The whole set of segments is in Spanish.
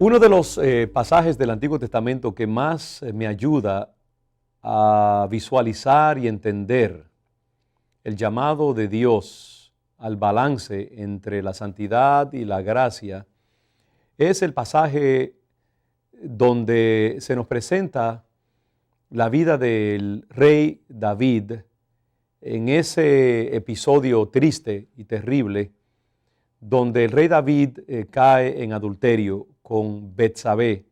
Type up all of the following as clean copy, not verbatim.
Uno de los pasajes del Antiguo Testamento que más me ayuda a visualizar y entender el llamado de Dios al balance entre la santidad y la gracia es el pasaje donde se nos presenta la vida del rey David en ese episodio triste y terrible donde el rey David cae en adulterio con Betsabé,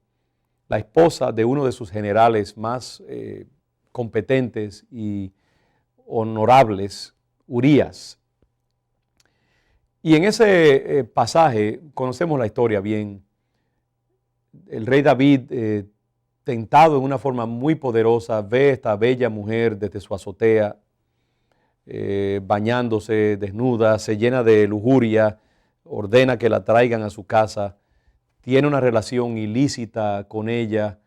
la esposa de uno de sus generales más competentes y honorables, Urías. Y en ese pasaje conocemos la historia bien. El rey David, tentado en una forma muy poderosa, ve a esta bella mujer desde su azotea, bañándose desnuda, se llena de lujuria, ordena que la traigan a su casa, tiene una relación ilícita con ella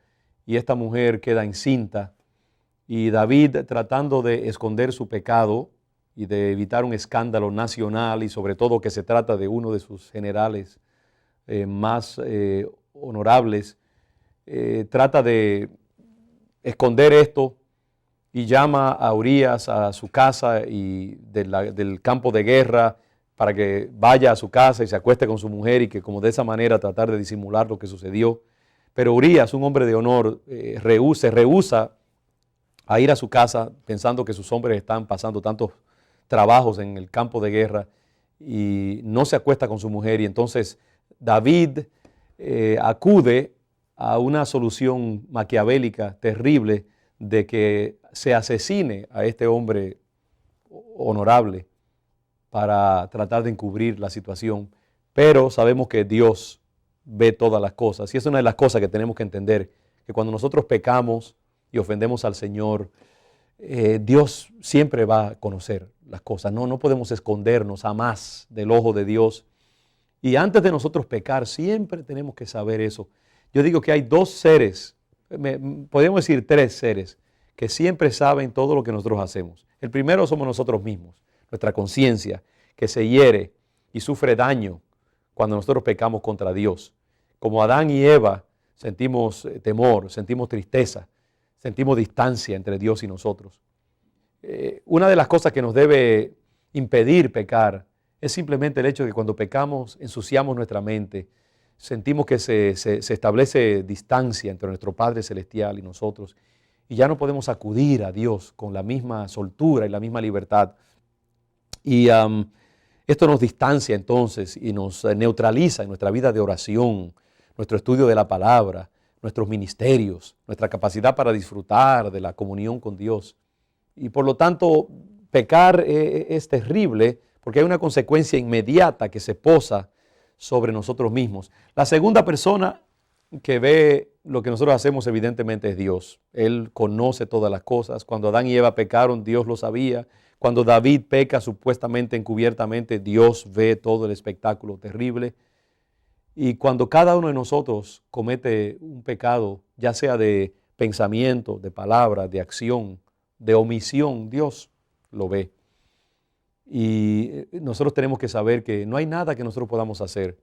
y esta mujer queda encinta. Y David, tratando de esconder su pecado y de evitar un escándalo nacional y sobre todo que se trata de uno de sus generales más honorables, trata de esconder esto y llama a Urías a su casa y del campo de guerra para que vaya a su casa y se acueste con su mujer y que como de esa manera tratar de disimular lo que sucedió. Pero Urías, un hombre de honor, se rehúsa a ir a su casa pensando que sus hombres están pasando tantos trabajos en el campo de guerra y no se acuesta con su mujer. Y entonces David acude a una solución maquiavélica terrible de que se asesine a este hombre honorable para tratar de encubrir la situación. Pero sabemos que Dios ve todas las cosas y es una de las cosas que tenemos que entender, que cuando nosotros pecamos y ofendemos al Señor, Dios siempre va a conocer las cosas. No podemos escondernos jamás del ojo de Dios. Y antes de nosotros pecar, siempre tenemos que saber eso. Yo digo que hay dos seres, podríamos decir tres seres, que siempre saben todo lo que nosotros hacemos. El primero somos nosotros mismos, nuestra conciencia, que se hiere y sufre daño cuando nosotros pecamos contra Dios. Como Adán y Eva sentimos temor, sentimos tristeza, sentimos distancia entre Dios y nosotros. Una de las cosas que nos debe impedir pecar es simplemente el hecho de que cuando pecamos ensuciamos nuestra mente, sentimos que se establece distancia entre nuestro Padre Celestial y nosotros y ya no podemos acudir a Dios con la misma soltura y la misma libertad. Y esto nos distancia entonces y nos neutraliza en nuestra vida de oración, nuestro estudio de la palabra, nuestros ministerios, nuestra capacidad para disfrutar de la comunión con Dios. Y por lo tanto, pecar es terrible porque hay una consecuencia inmediata que se posa sobre nosotros mismos. La segunda persona que ve lo que nosotros hacemos evidentemente es Dios. Él conoce todas las cosas. Cuando Adán y Eva pecaron, Dios lo sabía. Cuando David peca supuestamente encubiertamente, Dios ve todo el espectáculo terrible. Y cuando cada uno de nosotros comete un pecado, ya sea de pensamiento, de palabra, de acción, de omisión, Dios lo ve. Y nosotros tenemos que saber que no hay nada que nosotros podamos hacer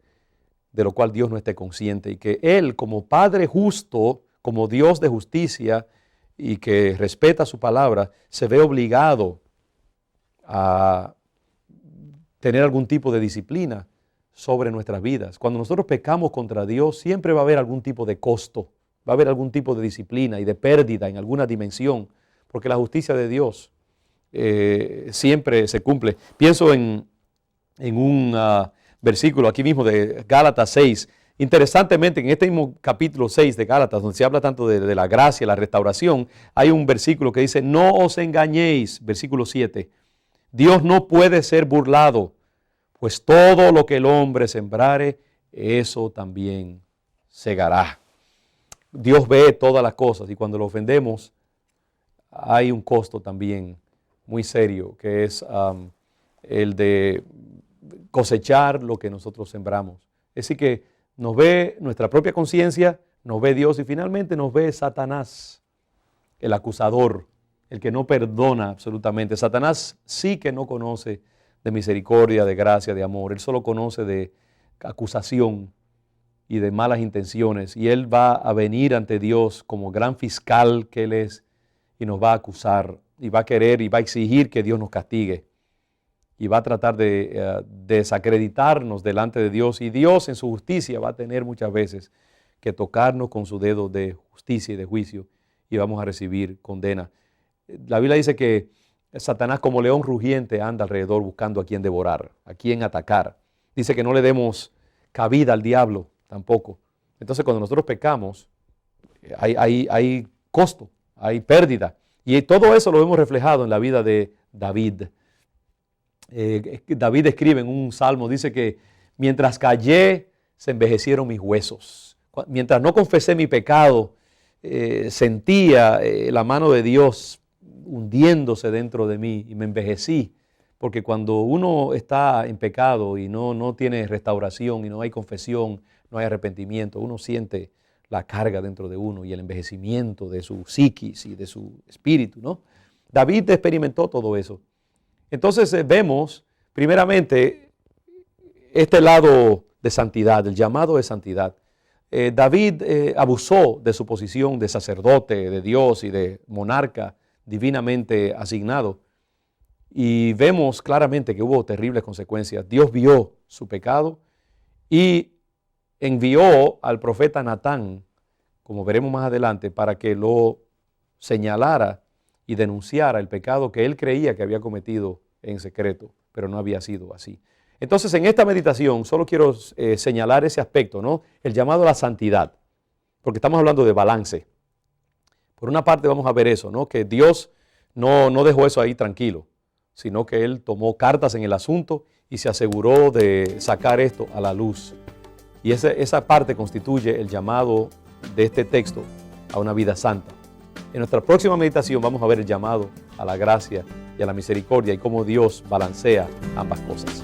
de lo cual Dios no esté consciente y que Él, como Padre justo, como Dios de justicia y que respeta su palabra, se ve obligado a tener algún tipo de disciplina sobre nuestras vidas. Cuando nosotros pecamos contra Dios, siempre va a haber algún tipo de costo, va a haber algún tipo de disciplina y de pérdida en alguna dimensión, porque la justicia de Dios siempre se cumple. Pienso en un versículo aquí mismo de Gálatas 6. Interesantemente, en este mismo capítulo 6 de Gálatas, donde se habla tanto de la gracia, la restauración, hay un versículo que dice, no os engañéis, versículo 7, Dios no puede ser burlado, pues todo lo que el hombre sembrare, eso también segará. Dios ve todas las cosas y cuando lo ofendemos, hay un costo también muy serio, que es el de cosechar lo que nosotros sembramos. Es decir que nos ve nuestra propia conciencia, nos ve Dios y finalmente nos ve Satanás, el acusador, el que no perdona absolutamente. Satanás sí que no conoce de misericordia, de gracia, de amor. Él solo conoce de acusación y de malas intenciones. Y él va a venir ante Dios como gran fiscal que él es y nos va a acusar y va a querer y va a exigir que Dios nos castigue. Y va a tratar de desacreditarnos delante de Dios. Y Dios en su justicia va a tener muchas veces que tocarnos con su dedo de justicia y de juicio y vamos a recibir condena. La Biblia dice que Satanás como león rugiente anda alrededor buscando a quien devorar, a quien atacar. Dice que no le demos cabida al diablo tampoco. Entonces cuando nosotros pecamos hay costo, hay pérdida. Y todo eso lo hemos reflejado en la vida de David. David escribe en un salmo, dice que mientras callé se envejecieron mis huesos. Mientras no confesé mi pecado, sentía la mano de Dios hundiéndose dentro de mí y me envejecí. Porque cuando uno está en pecado y no tiene restauración y no hay confesión, no hay arrepentimiento, uno siente la carga dentro de uno y el envejecimiento de su psiquis y de su espíritu, ¿no? David experimentó todo eso. Entonces vemos primeramente este lado de santidad, el llamado de santidad. David abusó de su posición de sacerdote de Dios y de monarca divinamente asignado. Y vemos claramente que hubo terribles consecuencias. Dios vio su pecado y envió al profeta Natán, como veremos más adelante, para que lo señalara y denunciara el pecado que él creía que había cometido en secreto, pero no había sido así. Entonces, en esta meditación solo quiero señalar ese aspecto, ¿no? El llamado a la santidad, porque estamos hablando de balance. Por una parte vamos a ver eso, ¿no? Que Dios no dejó eso ahí tranquilo, sino que Él tomó cartas en el asunto y se aseguró de sacar esto a la luz. Y esa parte constituye el llamado de este texto a una vida santa. En nuestra próxima meditación vamos a ver el llamado a la gracia y a la misericordia y cómo Dios balancea ambas cosas.